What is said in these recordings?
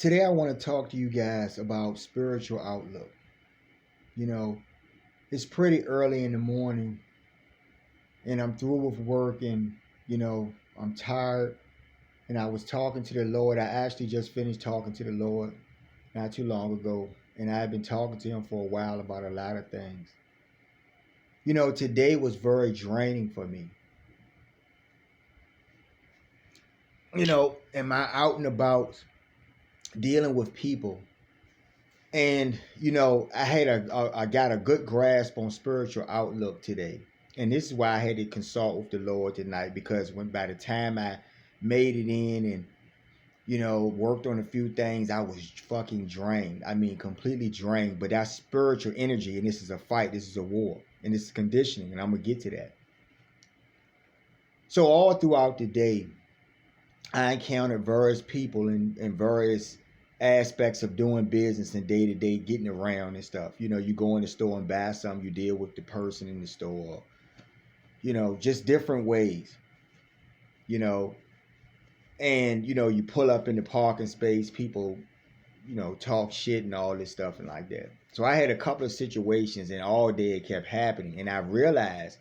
Today I want to talk to you guys about spiritual outlook. You know, it's pretty early in the morning and I'm through with work and, I'm tired and I was talking to the Lord. I actually just finished talking to the Lord not too long ago and I had been talking to him for a while about a lot of things. Today was very draining for me. Am I out and about dealing with people? And I got a good grasp on spiritual outlook today, and this is why I had to consult with the Lord tonight, because when by the time I made it in and worked on a few things, I was fucking drained. I mean, completely drained. But that's spiritual energy, and this is a fight. This is a war, and this is conditioning, and I'm gonna get to that. So all throughout the day, I encountered various people in various aspects of doing business and day to day, getting around and stuff. You go in the store and buy something, you deal with the person in the store, just different ways, you know, and, you pull up in the parking space, people, talk shit and all this stuff and like that. So I had a couple of situations and all day it kept happening. And I realized,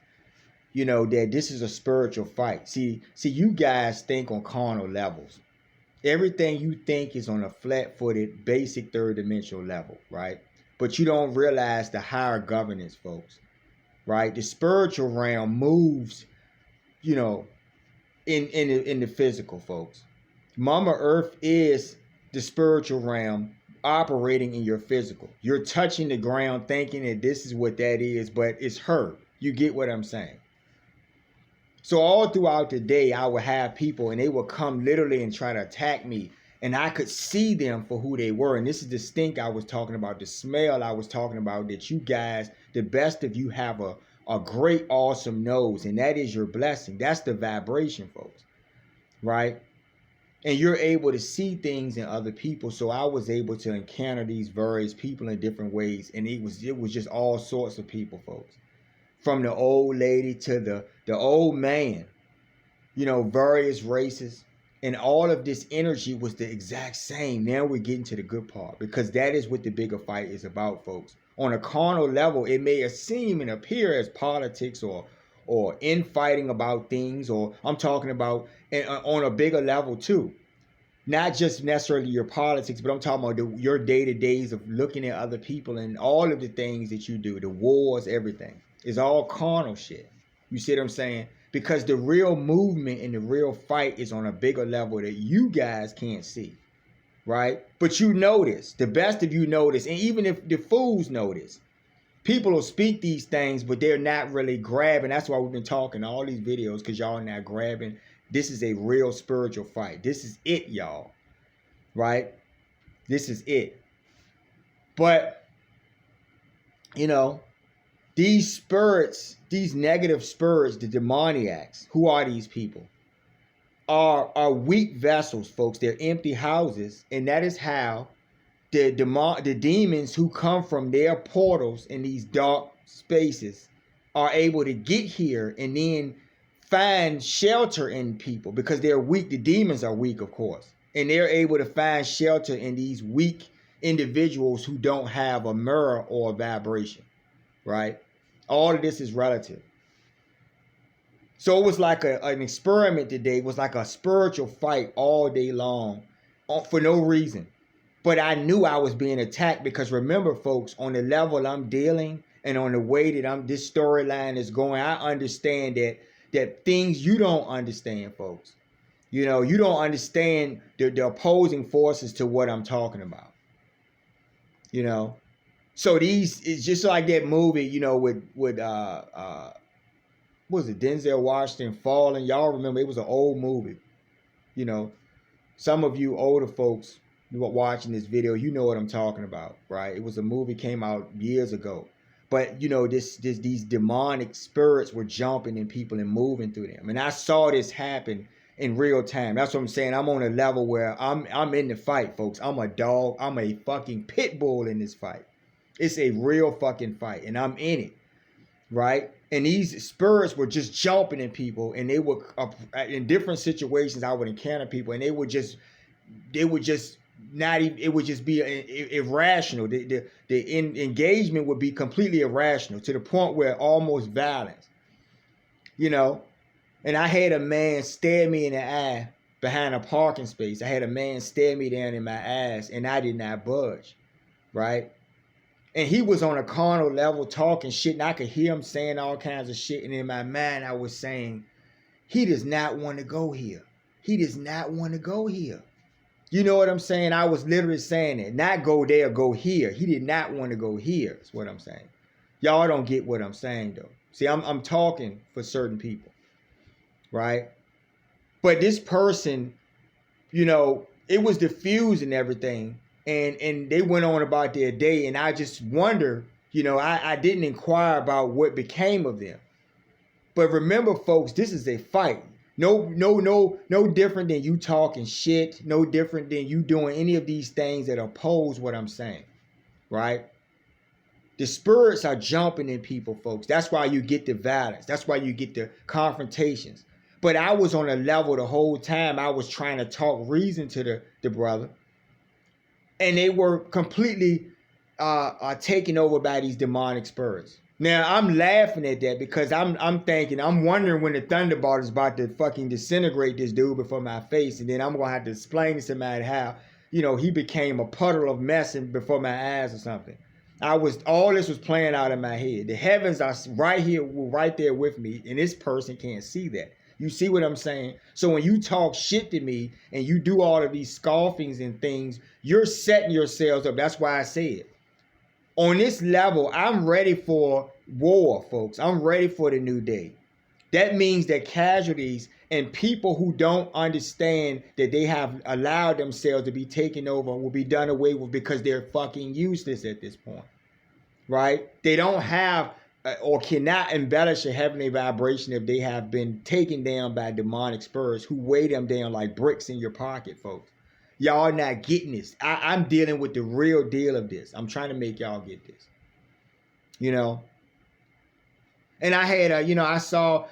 that this is a spiritual fight. See, you guys think on carnal levels. Everything you think is on a flat-footed, basic third-dimensional level, right? But you don't realize the higher governance, folks, right? The spiritual realm moves, in the physical, folks. Mama Earth is the spiritual realm operating in your physical. You're touching the ground thinking that this is what that is, but it's her. You get what I'm saying? So all throughout the day, I would have people and they would come literally and try to attack me. And I could see them for who they were. And this is the stink I was talking about, the smell I was talking about, that you guys, the best of you have a great, awesome nose. And that is your blessing. That's the vibration, folks. Right? And you're able to see things in other people. So I was able to encounter these various people in different ways. And it was just all sorts of people, folks. From the old lady to the old man, various races. And all of this energy was the exact same. Now we're getting to the good part, because that is what the bigger fight is about, folks. On a carnal level, it may seem and appear as politics or infighting about things, or I'm talking about on a bigger level too. Not just necessarily your politics, but I'm talking about your day-to-days of looking at other people and all of the things that you do, the wars, everything. It's all carnal shit. You see what I'm saying? Because the real movement and the real fight is on a bigger level that you guys can't see, right? But you notice, the best of you notice, and even if the fools notice, people will speak these things, but they're not really grabbing. That's why we've been talking all these videos, because y'all are not grabbing. This is a real spiritual fight. This is it, y'all, right? This is it. But, these spirits, these negative spirits, the demoniacs, who are these people? Are weak vessels, folks. They're empty houses. And that is how the demons who come from their portals in these dark spaces are able to get here and then find shelter in people, because they're weak. The demons are weak, of course. And they're able to find shelter in these weak individuals who don't have a mirror or a vibration, right? All of this is relative. So it was like an experiment today. It was like a spiritual fight all day long for no reason. But I knew I was being attacked, because remember, folks, on the level I'm dealing and on the way that this storyline is going, I understand that things you don't understand, folks. You don't understand the opposing forces to what I'm talking about. So it's just like that movie, with what was it, Denzel Washington, Falling? Y'all remember, it was an old movie. Some of you older folks who are watching this video, you know what I'm talking about, right? It was a movie, came out years ago. But these demonic spirits were jumping in people and moving through them. And I saw this happen in real time. That's what I'm saying. I'm on a level where I'm in the fight, folks. I'm a dog. I'm a fucking pit bull in this fight. It's a real fucking fight, and I'm in it, right? And these spirits were just jumping in people, and they were in different situations. I would encounter people, and they would just not even, it would just be irrational. The engagement would be completely irrational to the point where almost violence, you know. And I had a man stare me in the eye behind a parking space. I had a man stare me down in my ass, and I did not budge, right? And he was on a carnal level talking shit, and I could hear him saying all kinds of shit. And in my mind, I was saying, he does not want to go here. He does not want to go here. You know what I'm saying? I was literally saying it. Not go there, go here. He did not want to go here, is what I'm saying. Y'all don't get what I'm saying, though. See, I'm talking for certain people, right? But this person, you know, it was diffused and everything. And they went on about their day. And I just wonder, you know, I didn't inquire about what became of them. But remember, folks, this is a fight. No different than you talking shit. No different than you doing any of these things that oppose what I'm saying, right? The spirits are jumping in people, folks. That's why you get the violence. That's why you get the confrontations. But I was on a level the whole time. I was trying to talk reason to the brother. And they were completely taken over by these demonic spirits. Now, I'm laughing at that because I'm thinking, I'm wondering when the Thunderbolt is about to fucking disintegrate this dude before my face. And then I'm going to have to explain to somebody how, you know, he became a puddle of mess before my eyes or something. All this was playing out in my head. The heavens are right here, right there with me. And this person can't see that. You see what I'm saying? So when you talk shit to me and you do all of these scoffings and things, you're setting yourselves up. That's why I said, on this level, I'm ready for war, folks. I'm ready for the new day. That means that casualties and people who don't understand that they have allowed themselves to be taken over will be done away with because they're fucking useless at this point, right? They don't have or cannot embellish a heavenly vibration if they have been taken down by demonic spirits who weigh them down like bricks in your pocket, folks. Y'all not getting this. I'm dealing with the real deal of this. I'm trying to make y'all get this. You know? And I had I saw,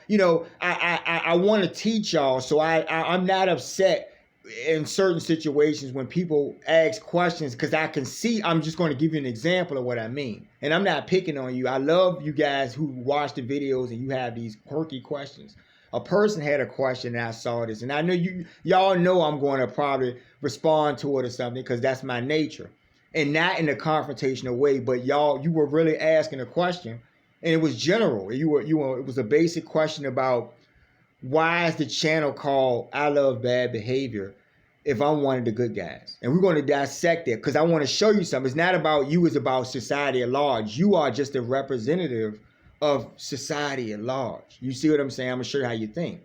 I want to teach y'all, so I'm not upset in certain situations when people ask questions because I can see. I'm just going to give you an example of what I mean. And I'm not picking on you. I love you guys who watch the videos and you have these quirky questions. A person had a question and I saw this, and I know y'all know I'm going to probably respond to it or something because that's my nature, and not in a confrontational way. But you were really asking a question, and it was general. It was a basic question about why is the channel called I Love Bad Behavior if I'm one of the good guys, and we're going to dissect it because I want to show you something. It's not about you; it's about society at large. You are just a representative of society at large. You see what I'm saying? I'm gonna show you how you think.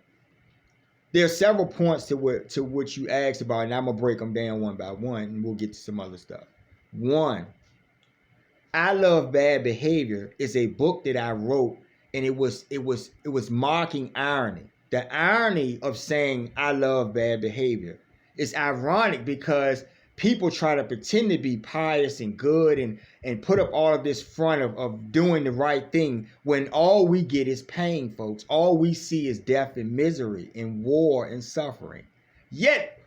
There are several points to what you asked about, and I'm gonna break them down one by one, and we'll get to some other stuff. One, I Love Bad Behavior is a book that I wrote, and it was mocking irony. The irony of saying I love bad behavior is ironic because people try to pretend to be pious and good and put up all of this front of doing the right thing when all we get is pain, folks. All we see is death and misery and war and suffering. Yet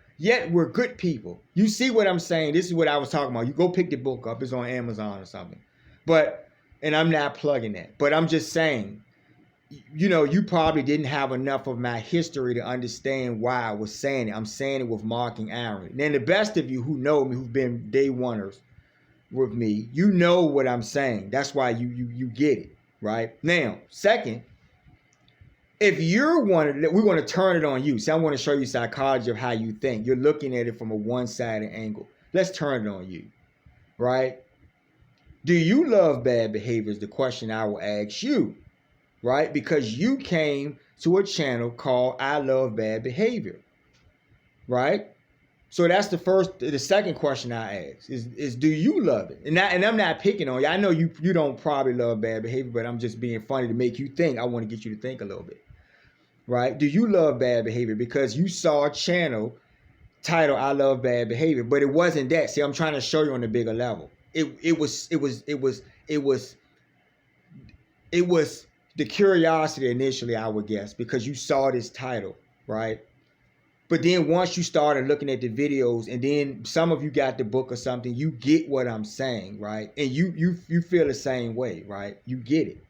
we're good people. You see what I'm saying? This is what I was talking about. You go pick the book up. It's on Amazon or something. And I'm not plugging that. But I'm just saying, you probably didn't have enough of my history to understand why I was saying it. I'm saying it with mocking irony. Then the best of you who know me, who've been day oneers with me, you know what I'm saying. That's why you get it, right? Now, second, if we're going to turn it on you. See, I want to show you psychology of how you think. You're looking at it from a one-sided angle. Let's turn it on you, right? Do you love bad behavior is the question I will ask you. Right? Because you came to a channel called I Love Bad Behavior. Right? So that's the second question I ask is do you love it? And I'm not picking on you. I know you don't probably love bad behavior, but I'm just being funny to make you think. I want to get you to think a little bit. Right? Do you love bad behavior? Because you saw a channel titled I Love Bad Behavior, but it wasn't that. See, I'm trying to show you on a bigger level. It was the curiosity initially, I would guess, because you saw this title, right? But then once you started looking at the videos, and then some of you got the book or something, you get what I'm saying, right? And you feel the same way, right? You get it.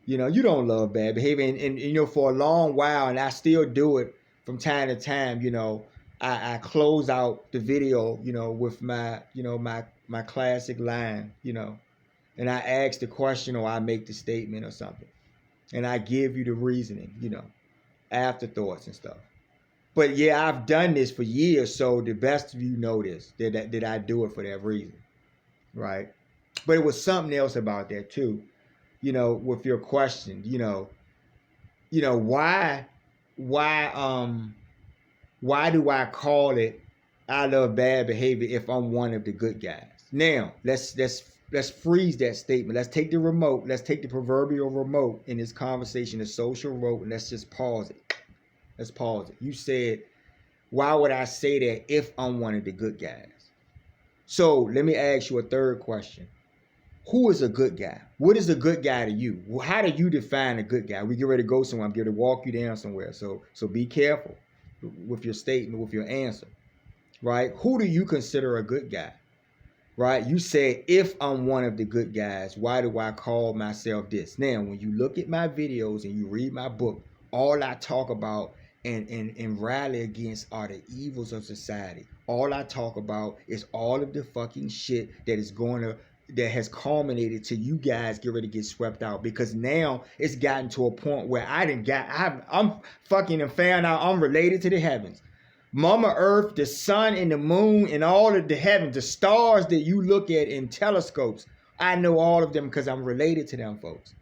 You know, you don't love bad behavior, and you know, for a long while, and I still do it from time to time. You know, I close out the video, you know, with my, you know, my classic line, you know, and I ask the question or I make the statement or something, and I give you the reasoning, you know, afterthoughts and stuff. But yeah, I've done this for years, so the best of you know this, that I do it for that reason, right? But it was something else about that too, you know, with your question, you know, why why do I call it I love bad behavior if I'm one of the good guys? Now, let's freeze that statement. Let's take the remote, let's take the proverbial remote in this conversation, the social remote, and let's just pause it. Let's pause it. You said, why would I say that if I'm one of the good guys? So let me ask you a third question. Who is a good guy? What is a good guy to you? How do you define a good guy? We get ready to go somewhere. I'm going to walk you down somewhere. So be careful with your statement, with your answer, right? Who do you consider a good guy, right? You say, if I'm one of the good guys, why do I call myself this? Now, when you look at my videos and you read my book, all I talk about and rally against are the evils of society. All I talk about is all of the fucking shit that has culminated to you guys get ready to get swept out, because now it's gotten to a point where I'm fucking and found out I'm related to the heavens. Mama Earth, the sun and the moon and all of the heavens, the stars that you look at in telescopes, I know all of them because I'm related to them folks.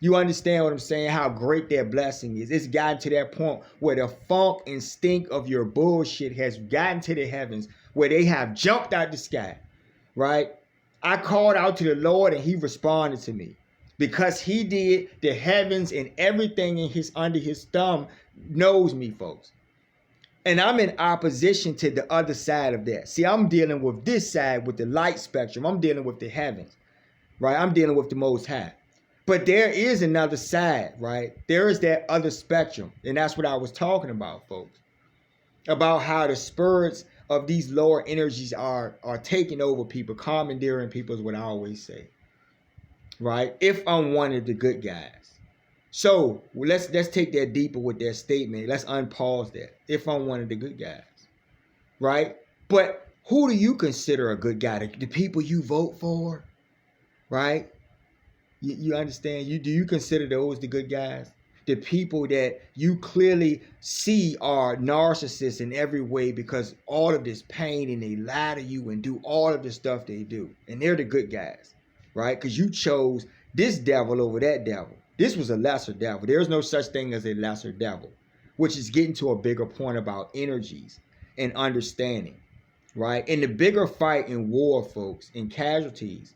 You understand what I'm saying? How great their blessing is. It's gotten to that point where the funk and stink of your bullshit has gotten to the heavens, where they have jumped out the sky, right? I called out to the Lord and he responded to me. Because he did, the heavens and everything under his thumb knows me, folks. And I'm in opposition to the other side of that. See, I'm dealing with this side with the light spectrum. I'm dealing with the heavens, right? I'm dealing with the Most High. But there is another side, right? There is that other spectrum. And that's what I was talking about, folks. About how the spirits of these lower energies are taking over people, commandeering people is what I always say, right? If I'm one of the good guys. So let's take that deeper with that statement. Let's unpause that. If I'm one of the good guys, right? But who do you consider a good guy? The people you vote for, right? You understand? Do you consider those the good guys? The people that you clearly see are narcissists in every way because all of this pain, and they lie to you and do all of the stuff they do. And they're the good guys, right? Because you chose this devil over that devil. This was a lesser devil. There's no such thing as a lesser devil, which is getting to a bigger point about energies and understanding, right? In the bigger fight in war, folks, in casualties,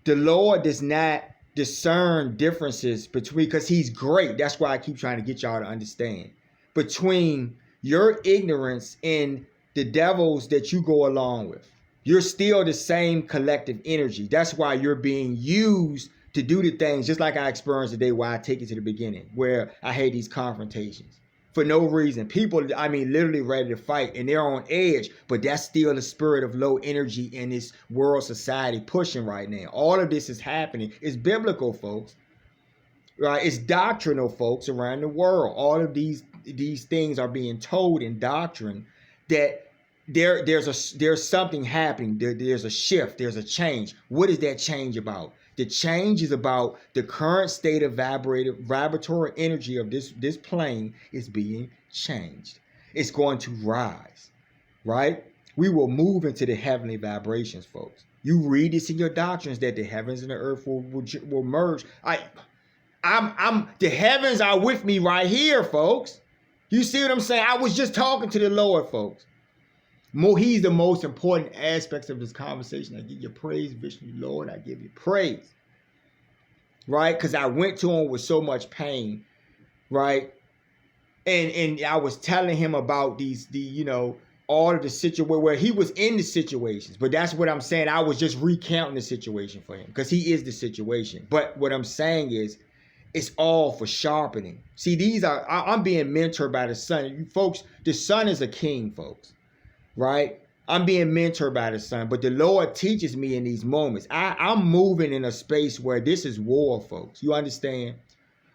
the Lord does not discern differences between, because he's great. That's why I keep trying to get y'all to understand. Between your ignorance and the devils that you go along with. You're still the same collective energy. That's why you're being used to do the things, just like I experienced today, why I take it to the beginning, where I had these confrontations. For no reason. People, I mean, literally ready to fight, and they're on edge, but that's still the spirit of low energy in this world society pushing right now. All of this is happening. It's biblical, folks. Right? It's doctrinal, folks, around the world. All of these things are being told in doctrine that there's something happening. There's a shift. There's a change. What is that change about? The change is about the current state of vibratory energy of this plane is being changed. It's going to rise, right? We will move into the heavenly vibrations, folks. You read this in your doctrines that the heavens and the earth will merge. The heavens are with me right here, folks. You see what I'm saying? I was just talking to the Lord, folks. He's the most important aspects of this conversation. I give you praise, Vishnu, Lord. I give you praise, right? Because I went to him with so much pain, right? And I was telling him about all of the situation where he was in the situations. But that's what I'm saying. I was just recounting the situation for him because he is the situation. But what I'm saying is, It's all for sharpening. See, I'm being mentored by the sun. You folks, the sun is a king, folks, right? I'm being mentored by the sun, but the Lord teaches me in these moments. I'm moving in a space where this is war, folks. You understand?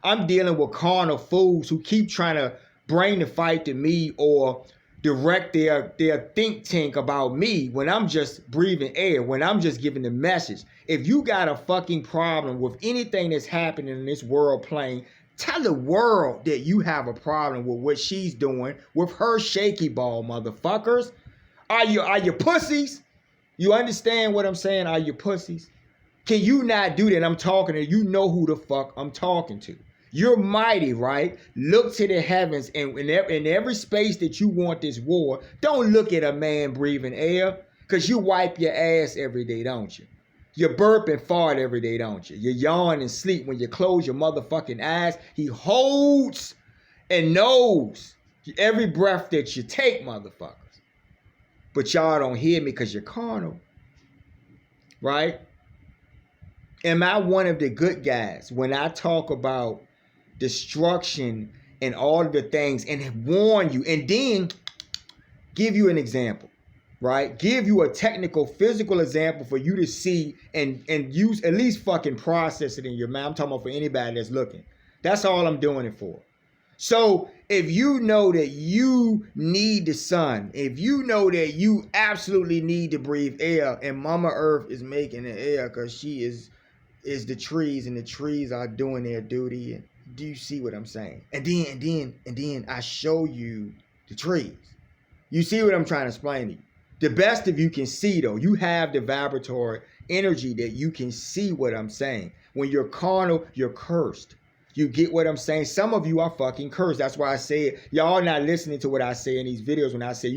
I'm dealing with carnal fools who keep trying to bring the fight to me or direct their think tank about me when I'm just breathing air, when I'm just giving the message. If you got a fucking problem with anything that's happening in this world plane, tell the world that you have a problem with what she's doing with her shaky ball, motherfuckers. Are you pussies? You understand what I'm saying? Are you pussies? Can you not do that? I'm talking to you. Know who the fuck I'm talking to. You're mighty, right? Look to the heavens, and in every space that you want this war, don't look at a man breathing air, because you wipe your ass every day, don't you? You burp and fart every day, don't you? You yawn and sleep when you close your motherfucking eyes. He holds and knows every breath that you take, motherfuckers. But y'all don't hear me because you're carnal, right? Am I one of the good guys when I talk about destruction and all of the things and warn you and then give you an example, right? Give you a technical, physical example for you to see and use, at least fucking process it in your mind. I'm talking about for anybody that's looking. That's all I'm doing it for. So if you know that you need the sun, if you know that you absolutely need to breathe air, and Mama Earth is making the air because she is the trees, and the trees are doing their duty. And do you see what I'm saying? And then I show you the trees. You see what I'm trying to explain to you? The best of you can see, though. You have the vibratory energy that you can see what I'm saying. When you're carnal, you're cursed. You get what I'm saying? Some of you are fucking cursed. That's why I say y'all not listening to what I say in these videos when I say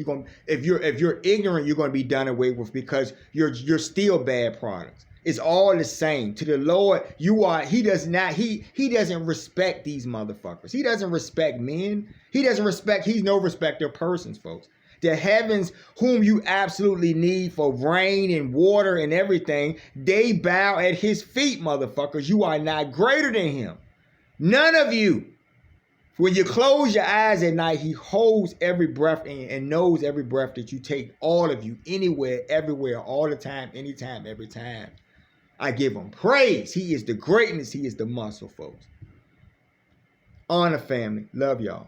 if you're ignorant, you're gonna be done away with because you're still bad products. It's all the same. To the Lord, he doesn't respect these motherfuckers. He doesn't respect men. He's no respecter of persons, folks. The heavens, whom you absolutely need for rain and water and everything, they bow at his feet, motherfuckers. You are not greater than him. None of you. When you close your eyes at night, he holds every breath and knows every breath that you take, all of you, anywhere, everywhere, all the time, anytime, every time. I give him praise. He is the greatness. He is the muscle, folks. Honor, family. Love y'all.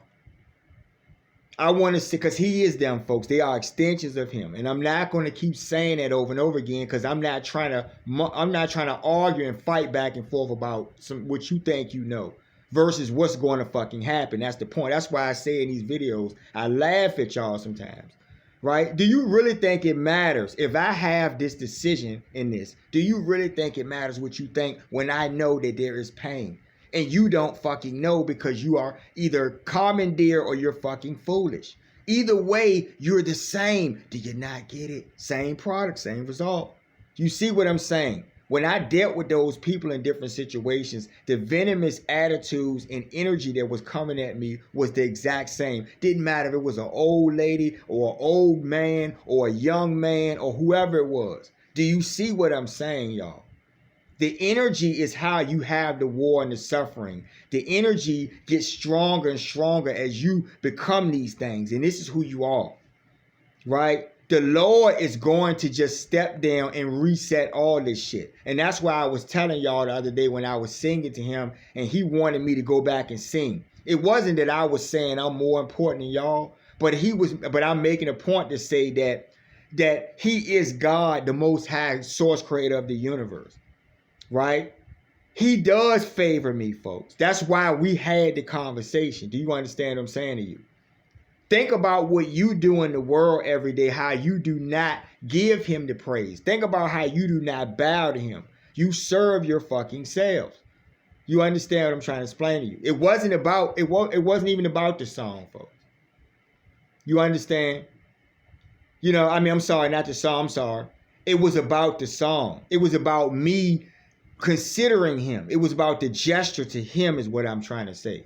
I want to say, because he is them, folks. They are extensions of him. And I'm not going to keep saying that over and over again because I'm not trying to argue and fight back and forth about what you think you know versus what's going to fucking happen. That's the point. That's why I say in these videos, I laugh at y'all sometimes. Right? Do you really think it matters if I have this decision in this? Do you really think it matters what you think when I know that there is pain? And you don't fucking know because you are either commandeer or you're fucking foolish. Either way, you're the same. Do you not get it? Same product, same result. You see what I'm saying? When I dealt with those people in different situations, the venomous attitudes and energy that was coming at me was the exact same. Didn't matter if it was an old lady or an old man or a young man or whoever it was. Do you see what I'm saying, y'all? The energy is how you have the war and the suffering. The energy gets stronger and stronger as you become these things. And this is who you are, right? The Lord is going to just step down and reset all this shit. And that's why I was telling y'all the other day when I was singing to him and he wanted me to go back and sing. It wasn't that I was saying I'm more important than y'all, but I'm making a point to say that he is God, the most high source creator of the universe. Right? He does favor me, folks. That's why we had the conversation. Do you understand what I'm saying to you? Think about what you do in the world every day, how you do not give him the praise. Think about how you do not bow to him. You serve your fucking selves. You understand what I'm trying to explain to you? It wasn't even about the song, folks. You understand? I'm sorry, not the song, I'm sorry. It was about the song. It was about me considering him. It was about the gesture to him is what I'm trying to say.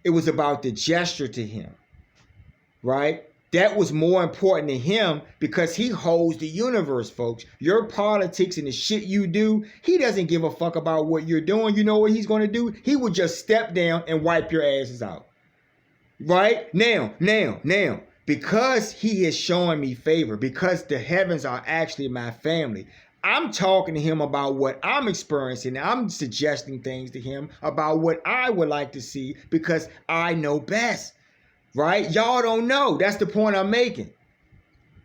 It was about the gesture to him. Right? That was more important to him because he holds the universe, folks. Your politics and the shit you do, he doesn't give a fuck about what you're doing. You know what he's going to do? He would just step down and wipe your asses out. Right? Now, because he is showing me favor, because the heavens are actually my family, I'm talking to him about what I'm experiencing. I'm suggesting things to him about what I would like to see because I know best. Right? Y'all don't know. That's the point I'm making.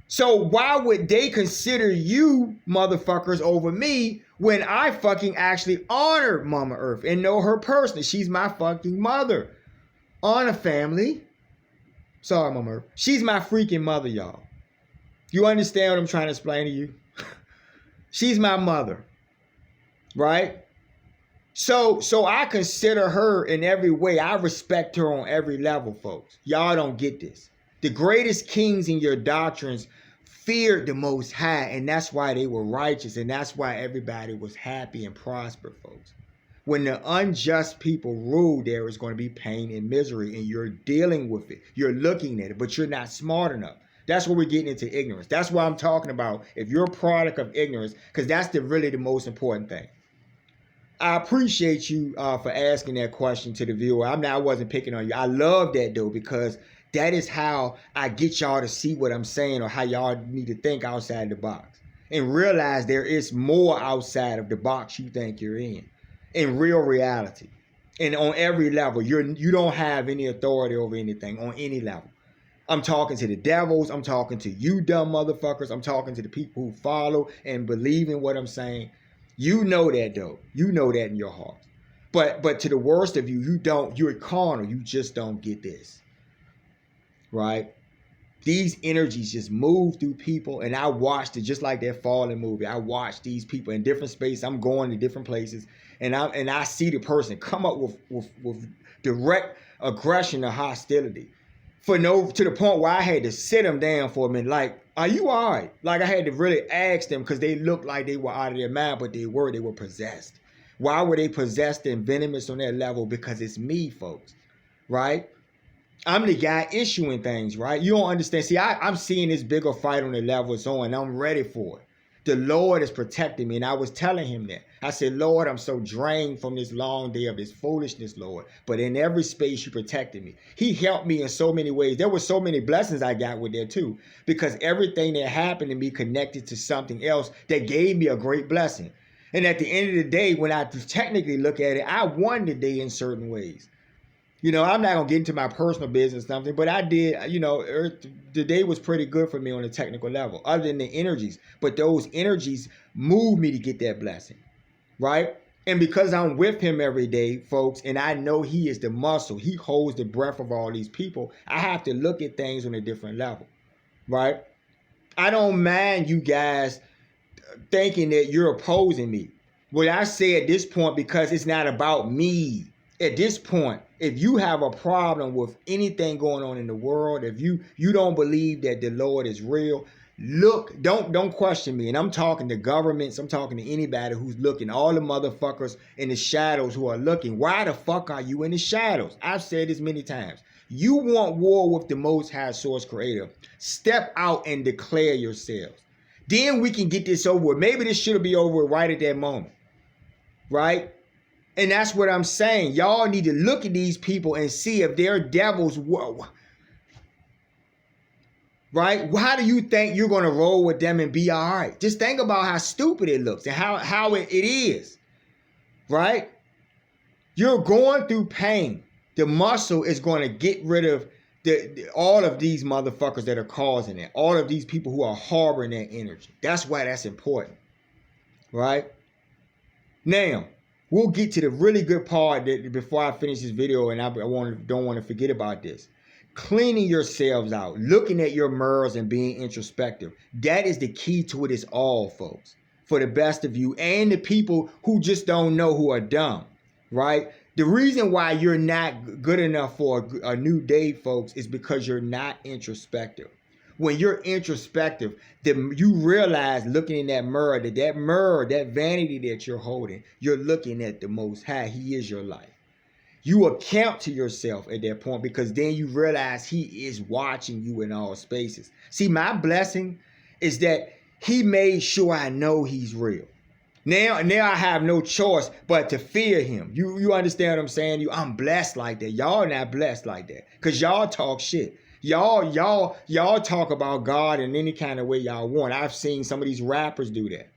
So why would they consider you motherfuckers over me when I fucking actually honor Mama Earth and know her personally? She's my fucking mother. Honor family. Sorry, Mama Earth. She's my freaking mother, y'all. You understand what I'm trying to explain to you? She's my mother. Right? So I consider her in every way. I respect her on every level, folks. Y'all don't get this. The greatest kings in your doctrines feared the Most High, and that's why they were righteous, and that's why everybody was happy and prospered, folks. When the unjust people rule, there is going to be pain and misery, and you're dealing with it. You're looking at it, but you're not smart enough. That's where we're getting into ignorance. That's why I'm talking about if you're a product of ignorance, because that's really the most important thing. I appreciate you for asking that question to the viewer. I wasn't picking on you. I love that though, because that is how I get y'all to see what I'm saying or how y'all need to think outside the box and realize there is more outside of the box you think you're in real reality. And on every level, you don't have any authority over anything on any level. I'm talking to the devils. I'm talking to you dumb motherfuckers. I'm talking to the people who follow and believe in what I'm saying. You know that though. You know that in your heart. But to the worst of you, you're carnal. You just don't get this. Right? These energies just move through people. And I watched it just like that Fallen movie. I watched these people in different spaces. I'm going to different places. And I see the person come up with direct aggression or hostility. To the point where I had to sit them down for a minute. Like, are you all right? Like, I had to really ask them because they looked like they were out of their mind, but they were possessed. Why were they possessed and venomous on that level? Because it's me, folks, right? I'm the guy issuing things, right? You don't understand. See, I'm seeing this bigger fight on the level it's on. I'm ready for it. The Lord is protecting me. And I was telling him that. I said, Lord, I'm so drained from this long day of this foolishness, Lord. But in every space, you protected me. He helped me in so many ways. There were so many blessings I got with that too. Because everything that happened to me connected to something else that gave me a great blessing. And at the end of the day, when I technically look at it, I won the day in certain ways. You know, I'm not going to get into my personal business or something, but I did, you know, the day was pretty good for me on a technical level, other than the energies. But those energies moved me to get that blessing, right? And because I'm with him every day, folks, and I know he is the muscle, he holds the breath of all these people, I have to look at things on a different level, right? I don't mind you guys thinking that you're opposing me. What I say at this point, because it's not about me. At this point, if you have a problem with anything going on in the world, if you don't believe that the Lord is real, look, don't question me. And I'm talking to governments, I'm talking to anybody who's looking, all the motherfuckers in the shadows who are looking. Why the fuck are you in the shadows? I've said this many times. You want war with the Most High Source Creator. Step out and declare yourselves. Then we can get this over with. Maybe this should be over right at that moment. Right? And that's what I'm saying. Y'all need to look at these people and see if they're devils. Whoa. Right? How do you think you're going to roll with them and be all right? Just think about how stupid it looks and how it is. Right? You're going through pain. The muscle is going to get rid of all of these motherfuckers that are causing it. All of these people who are harboring that energy. That's why that's important. Right? Now, we'll get to the really good part before I finish this video, and I don't want to forget about this. Cleaning yourselves out, looking at your mirrors and being introspective. That is the key to it all, folks. For the best of you and the people who just don't know, who are dumb, right? The reason why you're not good enough for a new day, folks, is because you're not introspective. When you're introspective, then you realize looking in that mirror, that vanity that you're holding, you're looking at the Most High. He is your life. You account to yourself at that point, because then you realize he is watching you in all spaces. See, my blessing is that he made sure I know he's real. Now I have no choice but to fear him. You understand what I'm saying? I'm blessed like that. Y'all not blessed like that, because y'all talk shit. Y'all talk about God in any kind of way y'all want. I've seen some of these rappers do that.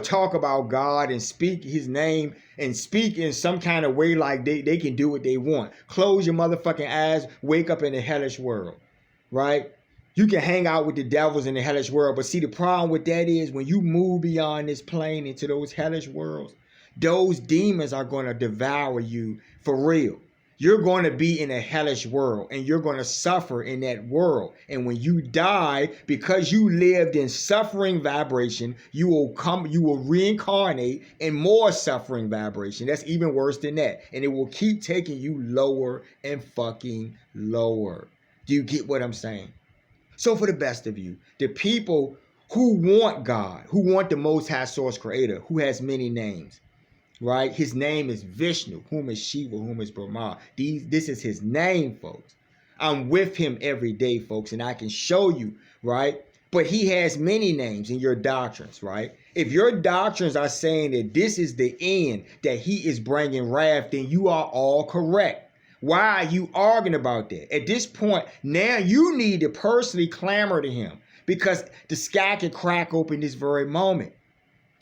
Talk about God and speak his name and speak in some kind of way like they can do what they want. Close your motherfucking eyes, wake up in the hellish world, right? You can hang out with the devils in the hellish world, but see, the problem with that is when you move beyond this plane into those hellish worlds, those demons are going to devour you for real. You're going to be in a hellish world, and you're going to suffer in that world. And when you die, because you lived in suffering vibration, you will reincarnate in more suffering vibration. That's even worse than that. And it will keep taking you lower and fucking lower. Do you get what I'm saying? So for the best of you, the people who want God, who want the Most High Source Creator, who has many names, right? His name is Vishnu, whom is Shiva, whom is Brahma. This is his name, folks. I'm with him every day, folks, and I can show you, right? But he has many names in your doctrines, right? If your doctrines are saying that this is the end, that he is bringing wrath, then you are all correct. Why are you arguing about that? At this point, now you need to personally clamor to him, because the sky can crack open this very moment,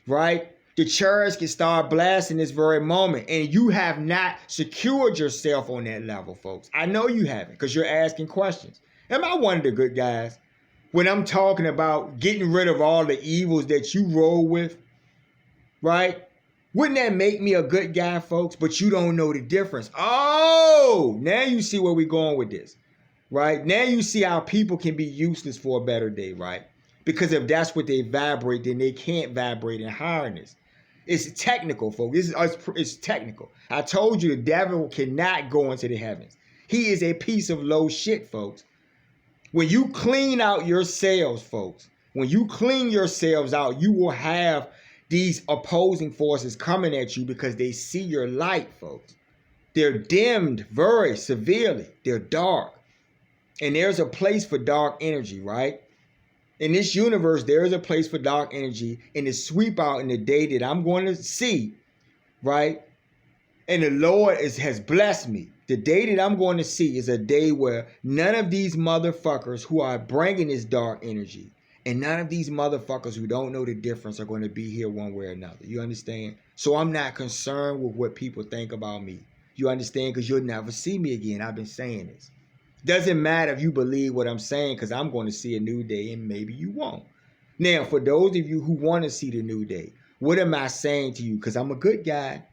right? The church can start blasting this very moment, and you have not secured yourself on that level, folks. I know you haven't, because you're asking questions. Am I one of the good guys when I'm talking about getting rid of all the evils that you roll with, right? Wouldn't that make me a good guy, folks? But you don't know the difference. Oh, now you see where we're going with this, right? Now you see how people can be useless for a better day, right? Because if that's what they vibrate, then they can't vibrate in highness. It's technical, folks. It's technical. I told you the devil cannot go into the heavens. He is a piece of low shit, folks. When you clean out yourselves, folks, when you clean yourselves out, you will have these opposing forces coming at you, because they see your light, folks. They're dimmed very severely. They're dark. And there's a place for dark energy, right? In this universe, there is a place for dark energy, and to sweep out in the day that I'm going to see, right? And the Lord has blessed me. The day that I'm going to see is a day where none of these motherfuckers who are bringing this dark energy, and none of these motherfuckers who don't know the difference, are going to be here one way or another. You understand? So I'm not concerned with what people think about me. You understand? Because you'll never see me again. I've been saying this. Doesn't matter if you believe what I'm saying, because I'm going to see a new day, and maybe you won't. Now, for those of you who want to see the new day, what am I saying to you? Because I'm a good guy.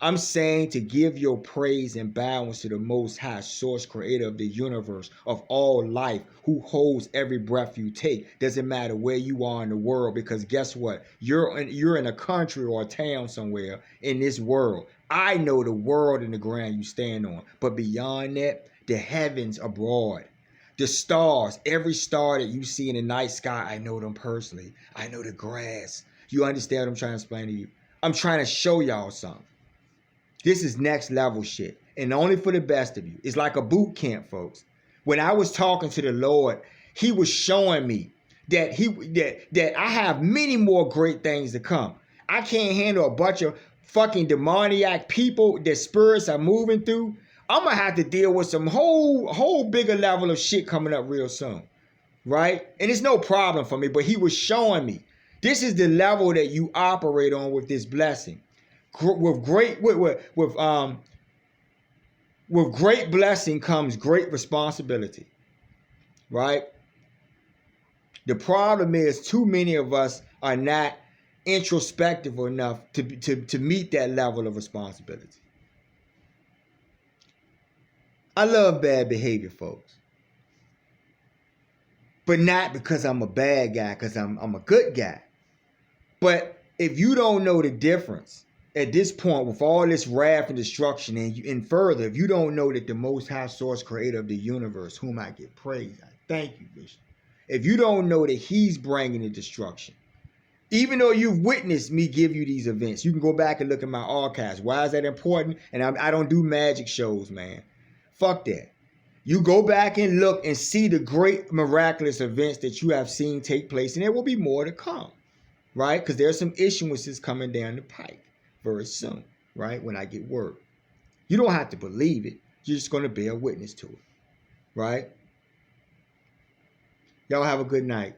I'm saying to give your praise and balance to the Most High Source Creator of the universe, of all life, who holds every breath you take. Doesn't matter where you are in the world, because guess what? You're in a country or a town somewhere in this world. I know the world and the ground you stand on. But beyond that, the heavens abroad, the stars, every star that you see in the night sky, I know them personally. I know the grass. You understand what I'm trying to explain to you? I'm trying to show y'all something. This is next level shit, and only for the best of you. It's like a boot camp, folks. When I was talking to the Lord, he was showing me that that I have many more great things to come. I can't handle a bunch of fucking demoniac people that spirits are moving through. I'm gonna have to deal with some whole bigger level of shit coming up real soon, right? And it's no problem for me, but he was showing me this is the level that you operate on with this blessing. With great blessing comes great responsibility, right? The problem is too many of us are not introspective enough to meet that level of responsibility. I love bad behavior, folks, but not because I'm a bad guy, because I'm a good guy. But if you don't know the difference at this point, with all this wrath and destruction, and further, if you don't know that the Most High Source Creator of the universe, whom I give praise, I thank you, Vishnu. If you don't know that he's bringing the destruction, Even though you've witnessed me give you these events, you can go back and look at my archives. Why is that important? And I don't do magic shows, man. Fuck that. You go back and look and see the great miraculous events that you have seen take place, and there will be more to come, right? Because there's some issuances coming down the pike very soon, right? When I get word. You don't have to believe it. You're just going to bear witness to it, right? Y'all have a good night.